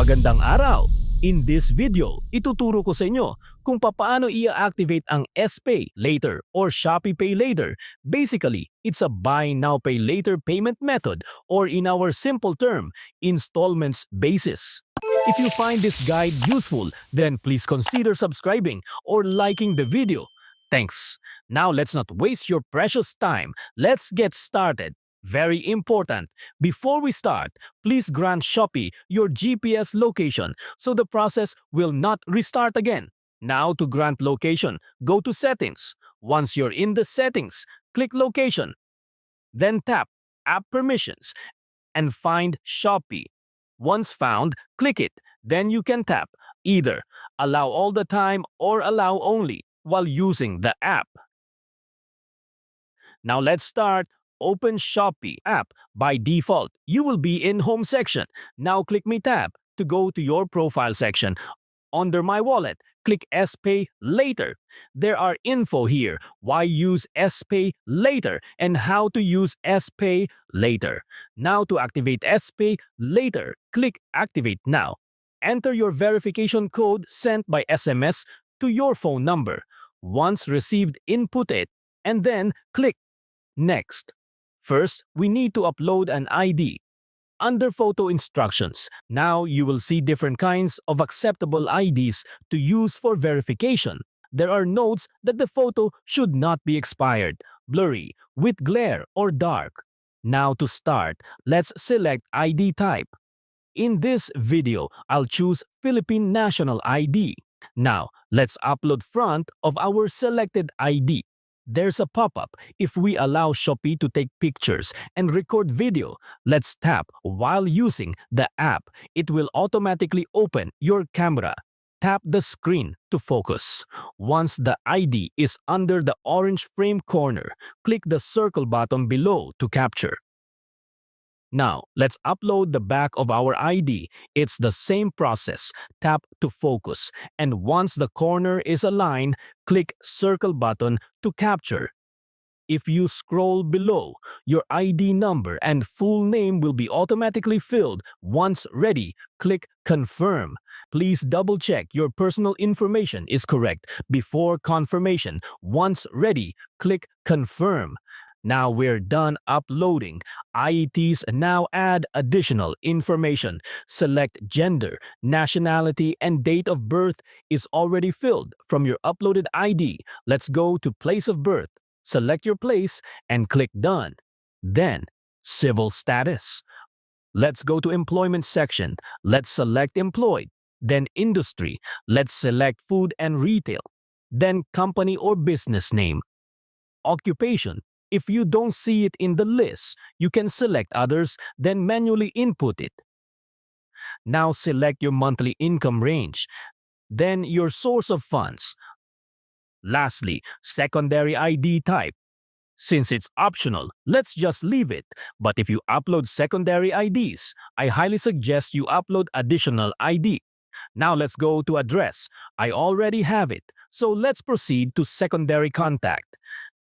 Magandang araw! In this video, ituturo ko sa inyo kung paano i-activate ang SPaylater or Shopee Pay Later. Basically, it's a buy now pay later payment method or in our simple term, installments basis. If you find this guide useful, then please consider subscribing or liking the video. Thanks. Now let's not waste your precious time. Let's get started. Very important. Before we start, please grant Shopee your GPS location so the process will not restart again. Now to grant location, go to Settings. Once you're in the Settings, click Location. Then tap App Permissions and find Shopee. Once found, click it. Then you can tap either Allow all the time or Allow only while using the app. Now let's start. Open Shopee app. By default, you will be in Home section. Now click Me tab to go to your Profile section. Under My Wallet, click SPaylater. There are info here, why use SPaylater and how to use SPaylater. Now to activate SPaylater, click Activate Now. Enter your verification code sent by SMS to your phone number. Once received, input it and then click Next. First, we need to upload an ID. Under Photo Instructions, now you will see different kinds of acceptable IDs to use for verification. There are notes that the photo should not be expired, blurry, with glare, or dark. Now to start, let's select ID type. In this video, I'll choose Philippine National ID. Now, let's upload front of our selected ID. There's a pop-up if we allow Shopee to take pictures and record video. Let's tap while using the app. It will automatically open your camera. Tap the screen to focus. Once the ID is under the orange frame corner, click the circle button below to capture. Now, let's upload the back of our ID. It's the same process. Tap to focus. And once the corner is aligned, click circle button to capture. If you scroll below, your ID number and full name will be automatically filled. Once ready, click Confirm. Please double-check your personal information is correct before confirmation. Once ready, click Confirm. Now we're done uploading. IETs now add additional information. Select gender, nationality, and date of birth is already filled from your uploaded ID. Let's go to place of birth. Select your place and click Done. Then, civil status. Let's go to employment section. Let's select employed. Then industry. Let's select food and retail. Then company or business name. Occupation. If you don't see it in the list, you can select others, then manually input it. Now select your monthly income range, then your source of funds. Lastly, secondary ID type. Since it's optional, let's just leave it. But if you upload secondary IDs, I highly suggest you upload additional ID. Now let's go to address. I already have it, so let's proceed to secondary contact.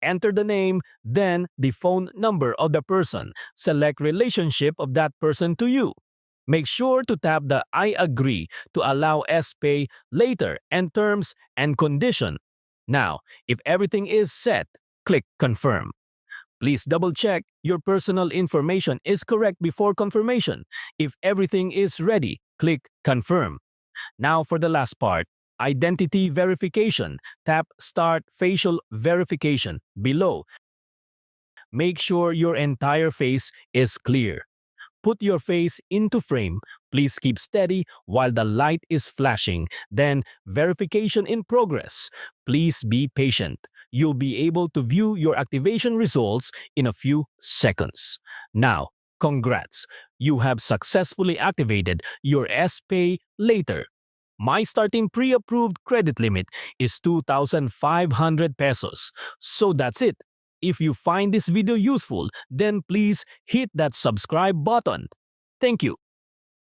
Enter the name, then the phone number of the person. Select relationship of that person to you. Make sure to tap the I agree to allow SPaylater and terms and condition. Now, if everything is set, click Confirm. Please double-check your personal information is correct before confirmation. If everything is ready, click Confirm. Now for the last part. Identity verification. Tap Start Facial Verification below. Make sure your entire face is clear. Put your face into frame. Please keep steady while the light is flashing. Then, verification in progress. Please be patient. You'll be able to view your activation results in a few seconds. Now, congrats! You have successfully activated your SPaylater. My starting pre-approved credit limit is 2,500 pesos. So that's it. If you find this video useful, then please hit that subscribe button. Thank you.